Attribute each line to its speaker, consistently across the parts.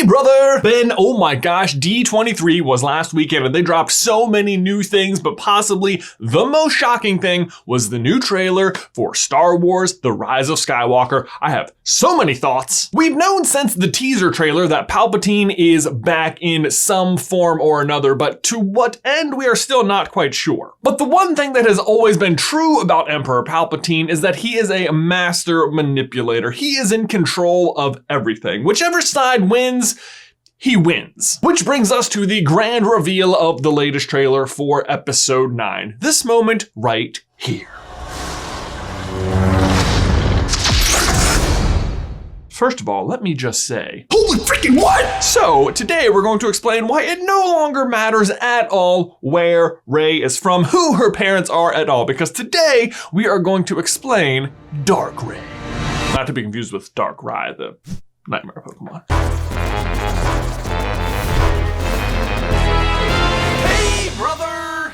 Speaker 1: brother! Ben, oh my gosh, D23 was last weekend and they dropped so many new things, but possibly the most shocking thing was the new trailer for Star Wars: The Rise of Skywalker. I have so many thoughts. We've known since the teaser trailer that Palpatine is back in some form or another, but to what end we are still not quite sure. But the one thing that has always been true about Emperor Palpatine is that he is a master manipulator. He is in control of everything. Whichever side wins, he wins. Which brings us to the grand reveal of the latest trailer for episode 9. This moment right here. First of all, let me just say, holy freaking what? So today we're going to explain why it no longer matters at all where Rey is from, who her parents are at all, because today we are going to explain Dark Rey. Not to be confused with Dark Rey, the nightmare Pokemon. Hey, brother!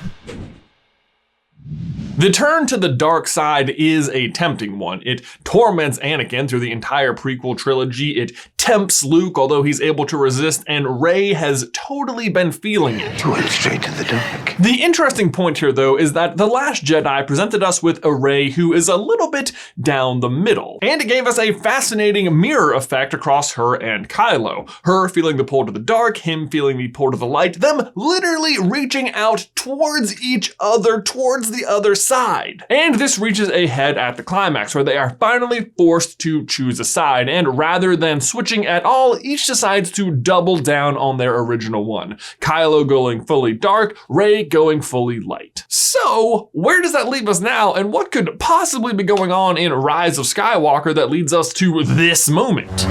Speaker 1: The turn to the dark side is a tempting one. It torments Anakin through the entire prequel trilogy. It tempts Luke, although he's able to resist, and Rey has totally been feeling it.
Speaker 2: You went straight to the dark.
Speaker 1: The interesting point here, though, is that The Last Jedi presented us with a Rey who is a little bit down the middle. And it gave us a fascinating mirror effect across her and Kylo. Her feeling the pull to the dark, him feeling the pull to the light, them literally reaching out towards each other, towards the other side. And this reaches a head at the climax, where they are finally forced to choose a side, and rather than switching at all, each decides to double down on their original one. Kylo going fully dark, Rey going fully light. So, where does that leave us now, and what could possibly be going on in Rise of Skywalker that leads us to this moment?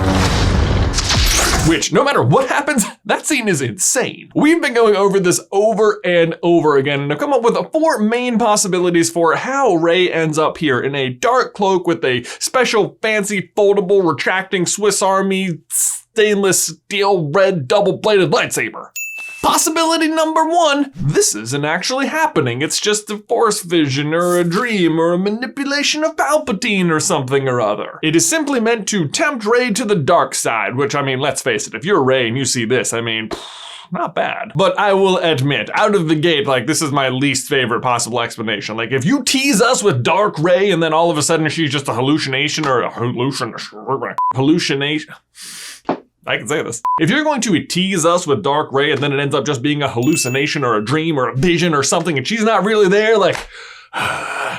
Speaker 1: Which, no matter what happens, that scene is insane. We've been going over this over and over again, and I've come up with 4 main possibilities for how Rey ends up here in a dark cloak with a special fancy foldable retracting Swiss Army stainless steel red double-bladed lightsaber. Possibility number 1, this isn't actually happening. It's just a force vision or a dream or a manipulation of Palpatine or something or other. It is simply meant to tempt Rey to the dark side, which, I mean, let's face it, if you're Rey and you see this, I mean, not bad. But I will admit, out of the gate, like, this is my least favorite possible explanation. Like, if you tease us with Dark Rey and then all of a sudden she's just a hallucination or a hallucination. I can say this. If you're going to tease us with Dark Rey and then it ends up just being a hallucination or a dream or a vision or something and she's not really there, like,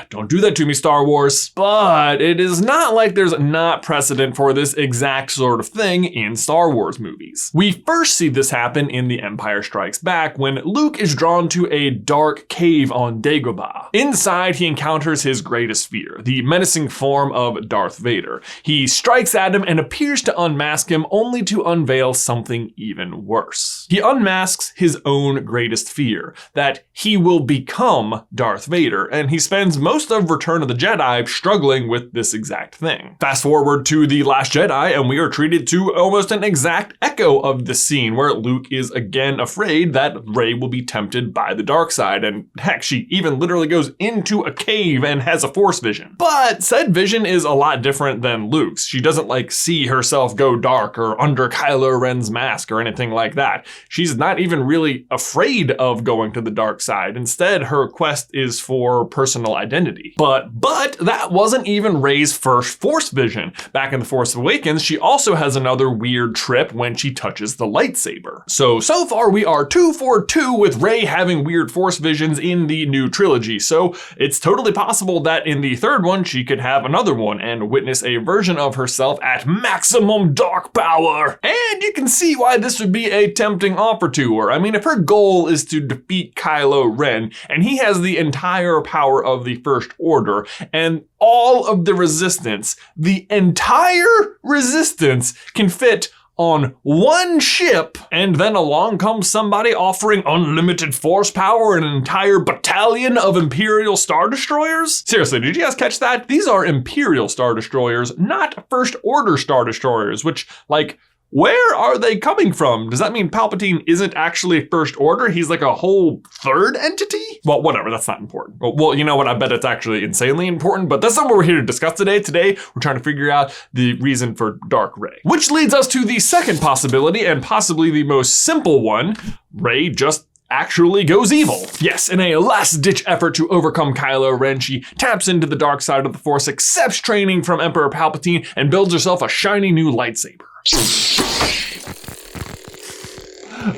Speaker 1: don't do that to me, Star Wars. But it is not like there's not precedent for this exact sort of thing in Star Wars movies. We first see this happen in The Empire Strikes Back when Luke is drawn to a dark cave on Dagobah. Inside, he encounters his greatest fear, the menacing form of Darth Vader. He strikes at him and appears to unmask him, only to unveil something even worse. He unmasks his own greatest fear, that he will become Darth Vader, and he spends most of Return of the Jedi struggling with this exact thing. Fast forward to The Last Jedi, and we are treated to almost an exact echo of this scene, where Luke is again afraid that Rey will be tempted by the dark side, and heck, she even literally goes into a cave and has a force vision. But said vision is a lot different than Luke's. She doesn't like see herself go dark or under Kylo Ren's mask or anything like that. She's not even really afraid of going to the dark side. Instead, her quest is for personal identity. But that wasn't even Rey's first force vision. Back in The Force Awakens, she also has another weird trip when she touches the lightsaber. So far we are 2 for 2 with Rey having weird force visions in the new trilogy. So it's totally possible that in the third one, she could have another one and witness a version of herself at maximum dark power. And you can see why this would be a tempting offer to her. I mean, if her goal is to defeat Kylo Ren, and he has the entire power of the First Order, and all of the resistance, the entire resistance can fit on one ship, and then along comes somebody offering unlimited force power and an entire battalion of Imperial Star Destroyers? Seriously, did you guys catch that? These are Imperial Star Destroyers, not First Order Star Destroyers, which, like, where are they coming from? Does that mean Palpatine isn't actually First Order? He's like a whole third entity? Well, whatever, that's not important. Well, you know what? I bet it's actually insanely important, but that's not what we're here to discuss today. Today, we're trying to figure out the reason for Dark Rey. Which leads us to the second possibility, and possibly the most simple one. Rey just actually goes evil. Yes, in a last-ditch effort to overcome Kylo Ren, she taps into the dark side of the Force, accepts training from Emperor Palpatine, and builds herself a shiny new lightsaber.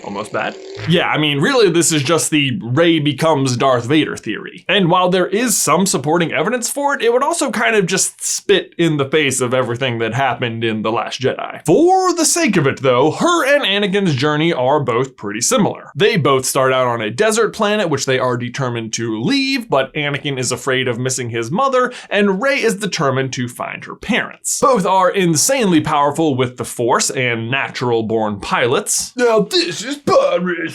Speaker 1: Almost bad. Yeah, I mean, really, this is just the Rey becomes Darth Vader theory. And while there is some supporting evidence for it, it would also kind of just spit in the face of everything that happened in The Last Jedi. For the sake of it, though, her and Anakin's journey are both pretty similar. They both start out on a desert planet, which they are determined to leave, but Anakin is afraid of missing his mother, and Rey is determined to find her parents. Both are insanely powerful with the Force and natural-born pilots. Now this is pod racing.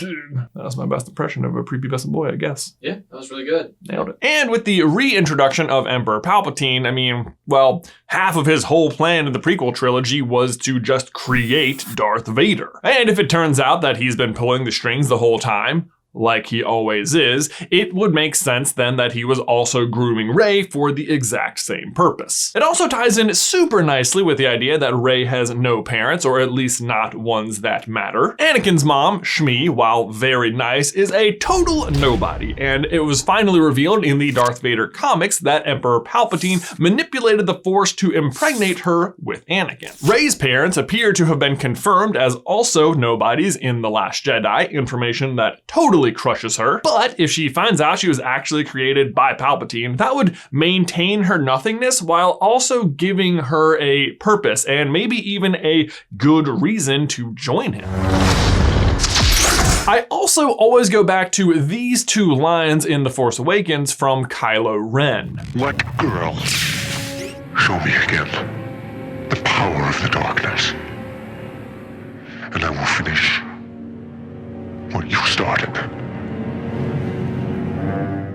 Speaker 1: That was my best impression of a prepubescent boy, I guess.
Speaker 2: Yeah, that was really good.
Speaker 1: Nailed it. And with the reintroduction of Emperor Palpatine, I mean, well, half of his whole plan in the prequel trilogy was to just create Darth Vader. And if it turns out that he's been pulling the strings the whole time, like he always is, it would make sense then that he was also grooming Rey for the exact same purpose. It also ties in super nicely with the idea that Rey has no parents, or at least not ones that matter. Anakin's mom, Shmi, while very nice, is a total nobody, and it was finally revealed in the Darth Vader comics that Emperor Palpatine manipulated the Force to impregnate her with Anakin. Rey's parents appear to have been confirmed as also nobodies in The Last Jedi, information that totally crushes her. But if she finds out she was actually created by Palpatine, that would maintain her nothingness while also giving her a purpose and maybe even a good reason to join him. I also always go back to these two lines in The Force Awakens from Kylo Ren.
Speaker 3: What girl? Show me again the power of the darkness, and I will finish what you started.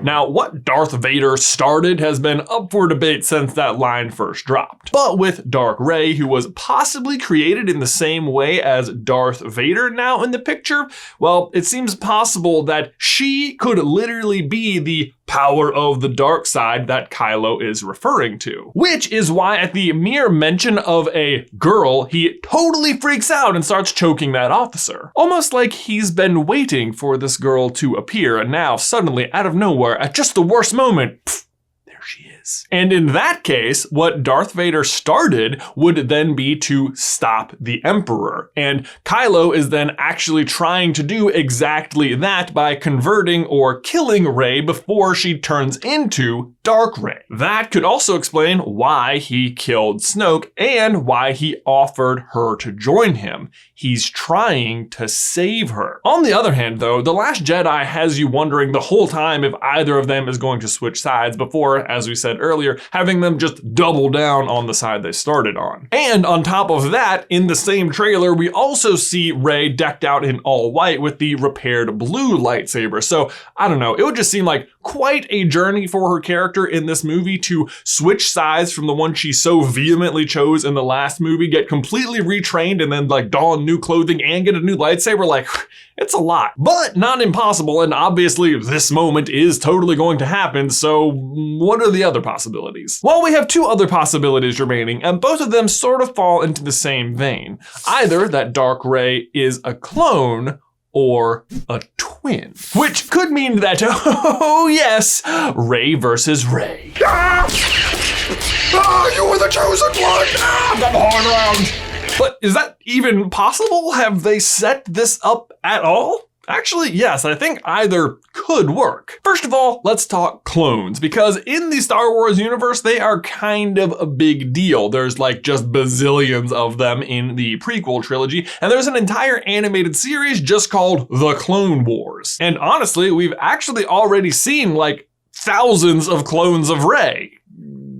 Speaker 1: Now, what Darth Vader started has been up for debate since that line first dropped. But with Dark Rey, who was possibly created in the same way as Darth Vader now in the picture, well, it seems possible that she could literally be the power of the dark side that Kylo is referring to. Which is why at the mere mention of a girl, he totally freaks out and starts choking that officer. Almost like he's been waiting for this girl to appear, and now suddenly, out of nowhere, at just the worst moment, pff, there she is. And in that case, what Darth Vader started would then be to stop the Emperor. And Kylo is then actually trying to do exactly that by converting or killing Rey before she turns into Dark Rey. That could also explain why he killed Snoke and why he offered her to join him. He's trying to save her. On the other hand, though, The Last Jedi has you wondering the whole time if either of them is going to switch sides before, as we said earlier, having them just double down on the side they started on. And on top of that, in the same trailer, we also see Rey decked out in all white with the repaired blue lightsaber. So, I don't know, it would just seem like quite a journey for her character in this movie to switch sides from the one she so vehemently chose in the last movie, get completely retrained, and then like don new clothing and get a new lightsaber. Like, it's a lot, but not impossible. And obviously this moment is totally going to happen. So what are the other possibilities? Well, we have two other possibilities remaining, and both of them sort of fall into the same vein. Either that Dark Rey is a clone or a twin, which could mean that, oh yes, Rey versus Rey. Ah! Ah, you were the chosen one! Ah, got the horn around. But is that even possible? Have they set this up at all? Actually, yes, I think either could work. First of all, let's talk clones, because in the Star Wars universe, they are kind of a big deal. There's like just bazillions of them in the prequel trilogy, and there's an entire animated series just called The Clone Wars. And honestly, we've actually already seen like thousands of clones of Rey.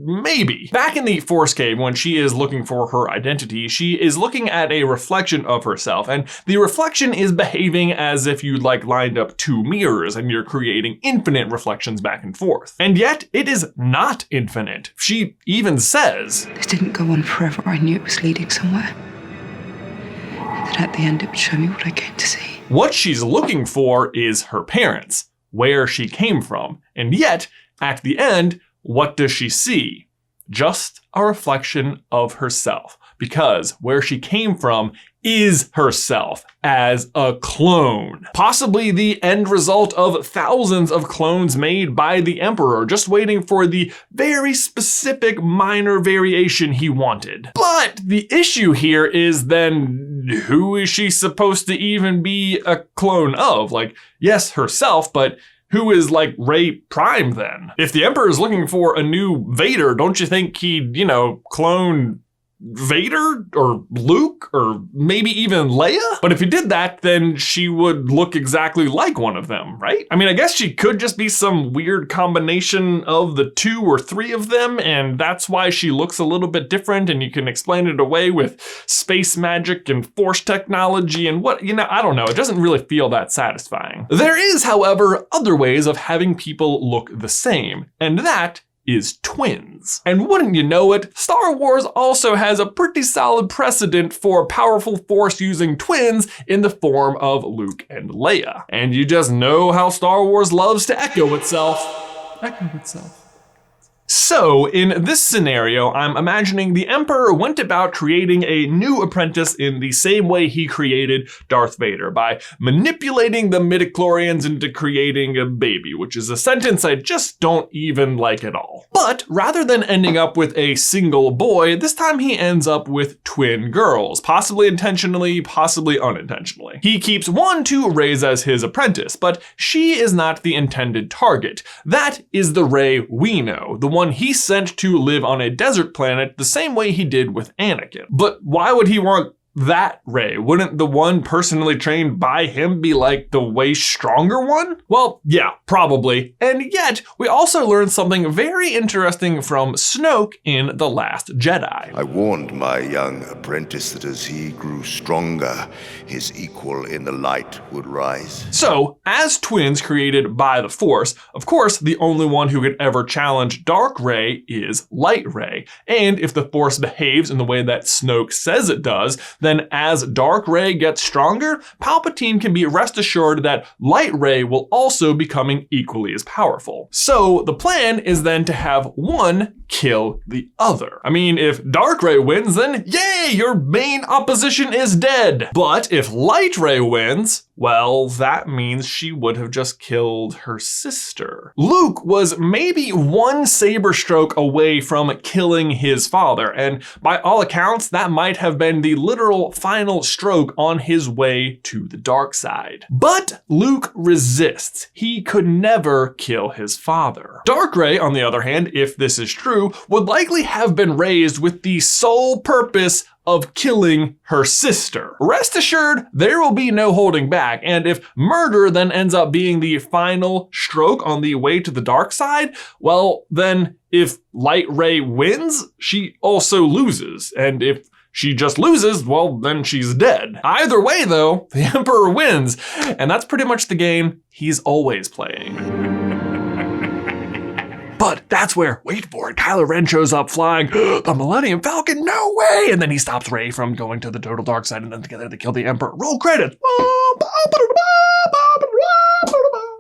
Speaker 1: Maybe. Back in the Force Cave, when she is looking for her identity, she is looking at a reflection of herself, and the reflection is behaving as if you like lined up two mirrors and you're creating infinite reflections back and forth. And yet, it is not infinite. She even says,
Speaker 4: "This didn't go on forever. I knew it was leading somewhere.
Speaker 2: that at the end it would show me what I came to see.
Speaker 1: What she's looking for is her parents, where she came from. And yet, at the end, what does she see? Just a reflection of herself. Because where she came from is herself as a clone. Possibly the end result of thousands of clones made by the Emperor, just waiting for the very specific minor variation he wanted. But the issue here is then, who is she supposed to even be a clone of? Like, yes, herself, but who is like Rey Prime then? If the Emperor is looking for a new Vader, don't you think he'd, clone Vader or Luke or maybe even Leia? But if he did that, then she would look exactly like one of them, right? I mean, I guess she could just be some weird combination of the 2 or 3 of them, and that's why she looks a little bit different, and you can explain it away with space magic and force technology and what, I don't know. It doesn't really feel that satisfying. There is, however, other ways of having people look the same, and that is twins. And wouldn't you know it, Star Wars also has a pretty solid precedent for powerful force-using twins in the form of Luke and Leia. And you just know how Star Wars loves to echo itself. So, in this scenario, I'm imagining the Emperor went about creating a new apprentice in the same way he created Darth Vader, by manipulating the midichlorians into creating a baby, which is a sentence I just don't even like at all. But rather than ending up with a single boy, this time he ends up with twin girls, possibly intentionally, possibly unintentionally. He keeps one to raise as his apprentice, but she is not the intended target. That is the Rey we know, the one he sent to live on a desert planet the same way he did with Anakin. But why would he want that Rey? Wouldn't the one personally trained by him be like the way stronger one? Well, yeah, probably. And yet, we also learned something very interesting from Snoke in The Last Jedi.
Speaker 4: I warned my young apprentice that as he grew stronger, his equal in the light would rise.
Speaker 1: So, as twins created by the Force, of course, the only one who could ever challenge Dark Rey is Light Rey. And if the Force behaves in the way that Snoke says it does, then as Dark Rey gets stronger, Palpatine can be rest assured that Light Rey will also becoming equally as powerful. So the plan is then to have one kill the other. I mean, if Dark Rey wins, then yay, your main opposition is dead. But if Light Rey wins, well, that means she would have just killed her sister. Luke was maybe one saber stroke away from killing his father, and by all accounts, that might have been the literal final stroke on his way to the dark side. But Luke resists. He could never kill his father. Dark Rey, on the other hand, if this is true, would likely have been raised with the sole purpose of killing her sister. Rest assured, there will be no holding back, and if murder then ends up being the final stroke on the way to the dark side, well, then if Light Rey wins, she also loses, and if she just loses, well, then she's dead. Either way, though, the Emperor wins, and that's pretty much the game he's always playing. But that's where, wait for it, Kylo Ren shows up flying the Millennium Falcon, no way! And then he stops Rey from going to the total dark side, and then together they kill the Emperor. Roll credits.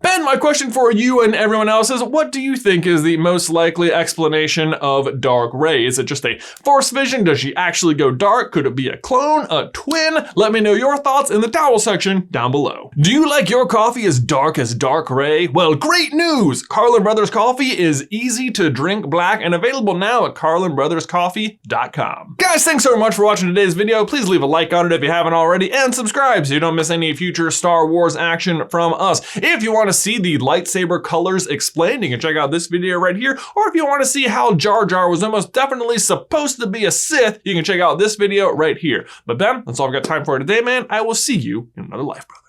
Speaker 1: Ben, my question for you and everyone else is, what do you think is the most likely explanation of Dark Rey? Is it just a force vision? Does she actually go dark? Could it be a clone, a twin? Let me know your thoughts in the towel section down below. Do you like your coffee as Dark Rey? Well, great news! Carlin Brothers Coffee is easy to drink black and available now at CarlinBrothersCoffee.com. Guys, thanks so much for watching today's video. Please leave a like on it if you haven't already, and subscribe so you don't miss any future Star Wars action from us. If you want to see the lightsaber colors explained, you can check out this video right here. Or if you want to see how Jar Jar was almost definitely supposed to be a Sith, you can check out this video right here. But Ben, that's all I've got time for today, man. I will see you in another life, brother.